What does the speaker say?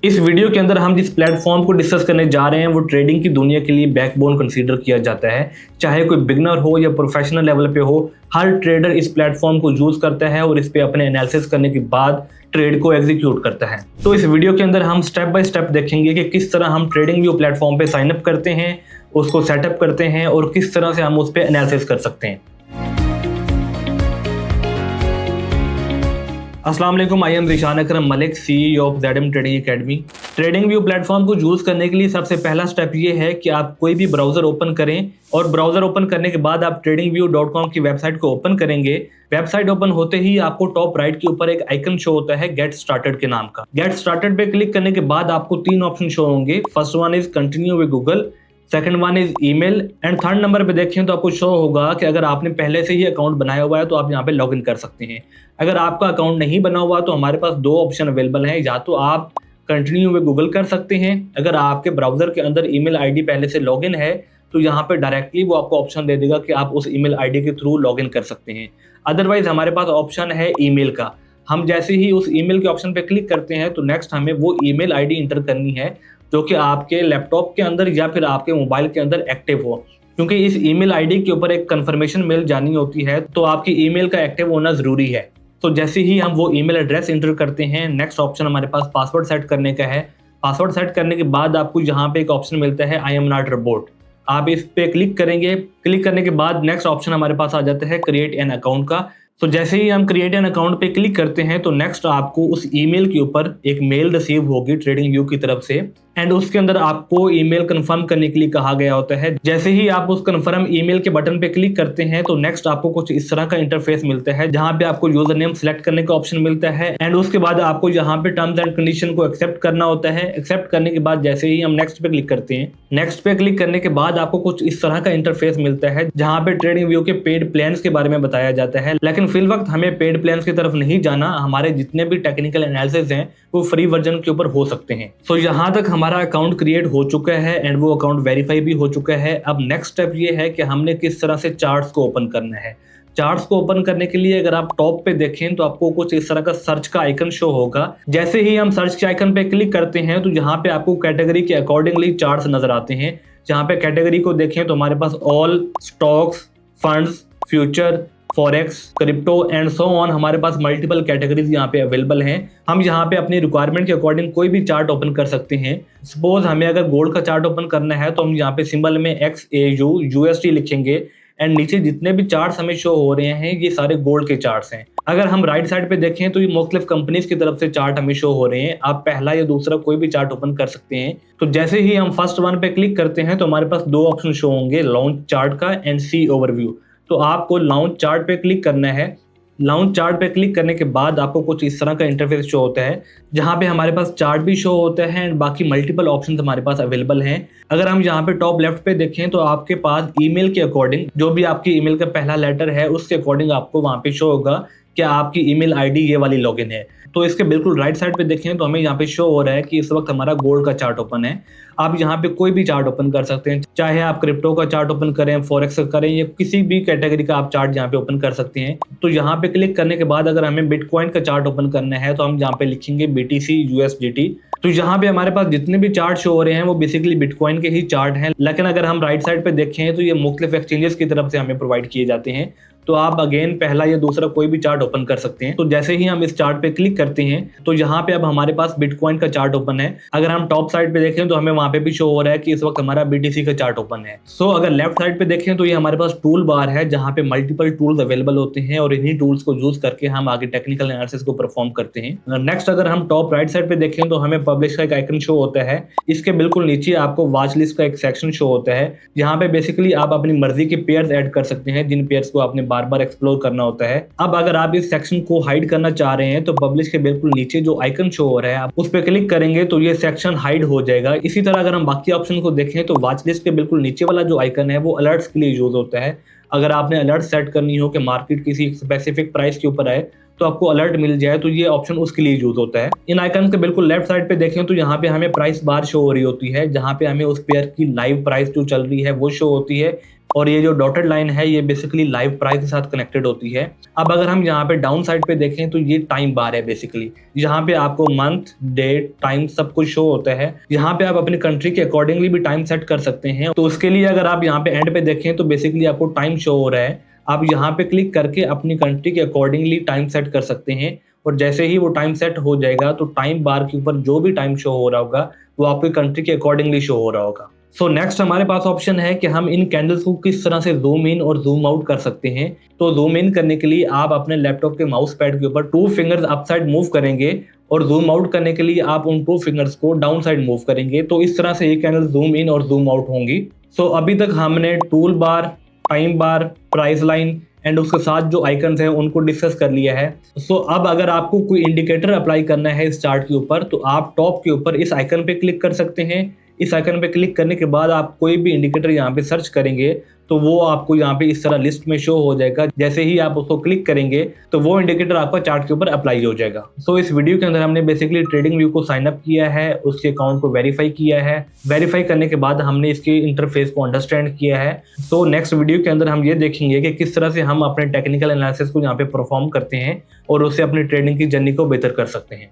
इस वीडियो के अंदर हम जिस प्लेटफॉर्म को डिस्कस करने जा रहे हैं वो ट्रेडिंग की दुनिया के लिए बैकबोन कंसीडर किया जाता है। चाहे कोई बिगनर हो या प्रोफेशनल लेवल पे हो, हर ट्रेडर इस प्लेटफॉर्म को यूज करता है और इस पे अपने एनालिसिस करने के बाद ट्रेड को एग्जीक्यूट करता है। तो इस वीडियो के अंदर हम स्टेप बाय स्टेप देखेंगे कि किस तरह हम ट्रेडिंग व्यू प्लेटफॉर्म पे साइन अप करते हैं, उसको सेटअप करते हैं और किस तरह से हम उस पर एनालिसिस कर सकते हैं। अस्सलाम वालेकुम, I am Zeeshan Akram Malik, CEO of ZM trading academy. Trading view platform को यूज़ करने के लिए सबसे पहला स्टेप ये है कि आप कोई भी ब्राउज़र ओपन करें और ब्राउज़र ओपन करने के बाद आप tradingview.com की वेबसाइट को ओपन करेंगे। वेबसाइट ओपन होते ही आपको टॉप राइट के ऊपर एक आइकन शो होता है गेट स्टार्टेड के नाम का। गेट स्टार्टेड पे क्लिक करने के बाद आपको 3 ऑप्शन शो होंगे। First one is continue with Google, second one is email and third number पे देखें तो आपको शो होगा कि अगर आपने पहले से ही अकाउंट बनाया हुआ है तो आप यहाँ पे लॉगिन कर सकते हैं। अगर आपका अकाउंट नहीं बना हुआ तो हमारे पास 2 ऑप्शन अवेलेबल हैं। या तो आप कंटिन्यू विद गूगल कर सकते हैं, अगर आपके ब्राउजर के अंदर ईमेल आईडी पहले से लॉगिन है तो यहाँ पे डायरेक्टली वो आपको ऑप्शन दे देगा कि आप उस ईमेल आईडी के थ्रू लॉगिन कर सकते हैं। अदरवाइज हमारे पास ऑप्शन है ईमेल का। हम जैसे ही उस ईमेल के ऑप्शन पे क्लिक करते हैं तो नेक्स्ट हमें वो ईमेल आईडी इंटर करनी है जो कि आपके लैपटॉप के अंदर या फिर आपके मोबाइल के अंदर एक्टिव हो, क्योंकि इस ईमेल आईडी के ऊपर एक कंफर्मेशन मेल जानी होती है तो आपकी ईमेल का एक्टिव होना जरूरी है। तो जैसे ही हम वो ईमेल एड्रेस इंटर करते हैं, नेक्स्ट ऑप्शन हमारे पास पासवर्ड सेट करने का है। पासवर्ड सेट करने के बाद आपको यहाँ पे एक ऑप्शन मिलता है आई एम नॉट रोबोट, आप इस पे क्लिक करेंगे। क्लिक करने के बाद नेक्स्ट ऑप्शन हमारे पास आ जाता है क्रिएट एन अकाउंट का। तो जैसे ही हम क्रिएट एन अकाउंट पे क्लिक करते हैं तो नेक्स्ट आपको उस ईमेल के ऊपर एक मेल रिसीव होगी ट्रेडिंग व्यू की तरफ से एंड उसके अंदर आपको ईमेल कंफर्म करने के लिए कहा गया होता है। जैसे ही आप उस कंफर्म ईमेल के बटन पे क्लिक करते हैं तो नेक्स्ट आपको कुछ इस तरह का इंटरफेस मिलता है जहां पे आपको यूजर नेम सिलेक्ट करने का ऑप्शन मिलता है एंड उसके बाद आपको यहाँ पे टर्म्स एंड कंडीशन को एक्सेप्ट करना होता है। एक्सेप्ट करने के बाद जैसे ही हम नेक्स्ट पे क्लिक करते हैं, नेक्स्ट पे क्लिक करने के बाद आपको कुछ इस तरह का इंटरफेस मिलता है जहां पे ट्रेडिंग व्यू के पेड प्लान्स के बारे में बताया जाता है। लेकिन फिल वक्त हमें पेड प्लान्स की तरफ नहीं जाना, हमारे जितने भी टेक्निकल एनालिसिस हैं वो फ्री वर्जन के ऊपर हो सकते हैं। सो यहाँ तक हमारा अकाउंट क्रिएट हो चुका है एंड वो अकाउंट वेरीफाई भी हो चुका है। अब नेक्स्ट स्टेप ये है कि हमने किस तरह से चार्ट्स को ओपन करना है। चार्ट्स को ओपन करने के लिए अगर आप टॉप पे देखें तो आपको कुछ इस तरह का सर्च का आइकन शो होगा। जैसे ही हम सर्च के आइकन पे क्लिक करते हैं तो यहाँ पे आपको कैटेगरी के अकॉर्डिंगली चार्ट्स नजर आते हैं। जहाँ पे कैटेगरी को देखें तो हमारे पास all, stocks, funds, future, forex, crypto and so on, हमारे पास मल्टीपल कैटेगरीज यहाँ पे अवेलेबल हैं। हम यहाँ पे अपनी रिक्वायरमेंट के अकॉर्डिंग कोई भी चार्ट ओपन कर सकते हैं। सपोज हमें अगर गोल्ड का चार्ट ओपन करना है तो हम यहाँ पे सिंबल में XAU USD लिखेंगे एंड नीचे जितने भी चार्ट्स हमें शो हो रहे हैं ये सारे गोल्ड के चार्ट्स हैं। अगर हम राइट साइड पे देखें तो ये मुख्तलिफ कंपनीज की तरफ से चार्ट हमें शो हो रहे हैं। आप पहला या दूसरा कोई भी चार्ट ओपन कर सकते हैं। तो जैसे ही हम फर्स्ट वन पे क्लिक करते हैं तो हमारे पास 2 ऑप्शन शो होंगे, लॉन्च चार्ट का एंड सी ओवरव्यू। तो आपको लॉन्च चार्ट पे क्लिक करना है। लॉन्च चार्ट पे क्लिक करने के बाद आपको कुछ इस तरह का इंटरफेस शो होता है जहां पे हमारे पास चार्ट भी शो होता है एंड बाकी मल्टीपल ऑप्शंस हमारे पास अवेलेबल हैं। अगर हम यहाँ पे टॉप लेफ्ट पे देखें तो आपके पास ईमेल के अकॉर्डिंग जो भी आपकी ईमेल का पहला लेटर है उसके अकॉर्डिंग आपको वहाँ पे शो होगा कि आपकी ईमेल आईडी ये वाली लॉगिन है। तो इसके बिल्कुल राइट साइड पे देखें तो हमें यहाँ पे शो हो रहा है कि इस वक्त हमारा गोल्ड का चार्ट ओपन है। आप यहाँ पे कोई भी चार्ट ओपन कर सकते हैं, चाहे आप क्रिप्टो का चार्ट ओपन करें, फॉरेक्स का करें या किसी भी कैटेगरी का आप चार्ट यहाँ पे ओपन कर सकते हैं। तो यहाँ पे क्लिक करने के बाद अगर हमें बिटकॉइन का चार्ट ओपन करना है तो हम यहाँ पे लिखेंगे BTC USDT। तो यहाँ पे हमारे पास जितने भी चार्ट शो हो रहे हैं वो बेसिकली बिटकॉइन के ही चार्ट हैं। लेकिन अगर हम राइट साइड पे देखें तो ये मुख्तलिफ एक्सचेंजेस की तरफ से हमें प्रोवाइड किए जाते हैं। तो आप अगेन पहला या दूसरा कोई भी चार्ट ओपन कर सकते हैं। तो जैसे ही हम इस चार्ट पे क्लिक करते हैं तो यहाँ पे अब हमारे पास बिटकॉइन का चार्ट ओपन है। अगर हम टॉप साइड पे देखें तो हमें वहाँ पे भी शो हो रहा है कि इस वक्त हमारा BTC का चार्ट ओपन है। सो अगर लेफ्ट साइड पे देखें तो ये हमारे पास टूल बार है जहाँ पे मल्टीपल टूल्स अवेलेबल होते हैं और इन्हीं टूल्स को यूज करके हम आगे टेक्निकल एनालिसिस को परफॉर्म करते हैं। नेक्स्ट अगर हम टॉप राइट साइड पे देखें तो हमें पब्लिश का एक आइकन शो होता है। इसके बिल्कुल नीचे आपको वॉच लिस्ट का एक सेक्शन शो होता है जहाँ पे बेसिकली आप अपनी मर्जी के पेयर्स ऐड कर सकते हैं जिन पेयर्स को आपने बार बार एक्सप्लोर करना होता है। अब अगर आप इस सेक्शन को हाइड करना चाह रहे हैं तो पब्लिश के बिल्कुल नीचे जो आइकन शो हो रहा है आप उस पर क्लिक करेंगे तो ये सेक्शन हाइड हो जाएगा। इसी तरह अगर हम बाकी ऑप्शन को देखें तो वॉच लिस्ट के बिल्कुल नीचे वाला जो आइकन है वो अलर्ट्स के लिए यूज होता है। अगर आपने अलर्ट सेट करनी हो कि मार्केट किसी स्पेसिफिक प्राइस के ऊपर आए तो आपको अलर्ट मिल जाए तो ये ऑप्शन उसके लिए यूज होता है। इन आइकन के बिल्कुल लेफ्ट साइड पे देखें तो यहाँ पे हमें प्राइस बार शो हो रही होती है जहाँ पे हमें उस पेयर की लाइव प्राइस जो चल रही है वो शो होती है और ये जो डॉटेड लाइन है ये बेसिकली लाइव प्राइस के साथ कनेक्टेड होती है। अब अगर हम यहाँ पे डाउन साइड पे देखें तो ये टाइम बार है बेसिकली, यहाँ पे आपको मंथ, डेट, टाइम सब कुछ शो होता है। यहाँ पे आप अपनी कंट्री के अकॉर्डिंगली भी टाइम सेट कर सकते हैं। तो उसके लिए अगर आप यहाँ पे एंड पे देखें तो बेसिकली आपको टाइम शो हो रहा है। आप यहाँ पे क्लिक करके अपनी कंट्री के अकॉर्डिंगली टाइम सेट कर सकते हैं और जैसे ही वो टाइम सेट हो जाएगा तो टाइम बार के ऊपर जो भी टाइम शो हो रहा होगा वो आपकी कंट्री के अकॉर्डिंगली शो हो रहा होगा। सो नेक्स्ट हमारे पास ऑप्शन है कि हम इन कैंडल्स को किस तरह से जूम इन और जूम आउट कर सकते हैं। तो जूम इन करने के लिए आप अपने लैपटॉप के माउस पैड के ऊपर 2 फिंगर्स अप साइड मूव करेंगे और जूम आउट करने के लिए आप उन 2 फिंगर्स को डाउन साइड मूव करेंगे। तो इस तरह से ये कैंडल जूम इन और जूम आउट होंगी। सो अभी तक हमने tool bar, time bar, price line and उसके साथ जो आइकन्स हैं उनको डिस्कस कर लिया है। सो अब अगर आपको कोई इंडिकेटर अप्लाई करना है इस चार्ट के ऊपर तो आप टॉप के ऊपर इस आइकन पे क्लिक कर सकते हैं। इस आइकन पे क्लिक करने के बाद आप कोई भी इंडिकेटर यहाँ पे सर्च करेंगे तो वो आपको यहाँ पे इस तरह लिस्ट में शो हो जाएगा। जैसे ही आप उसको क्लिक करेंगे तो वो इंडिकेटर आपका चार्ट के ऊपर अप्लाई हो जाएगा। सो इस वीडियो के अंदर हमने बेसिकली ट्रेडिंग व्यू को साइन अप किया है, उसके अकाउंट को वेरीफाई किया है। वेरीफाई करने के बाद हमने इसके इंटरफेस को अंडरस्टैंड किया है। सो नेक्स्ट वीडियो के अंदर हम ये देखेंगे कि किस तरह से हम अपने टेक्निकल एनालिसिस को यहाँ पे परफॉर्म करते हैं और उससे अपनी ट्रेडिंग की जर्नी को बेहतर कर सकते हैं।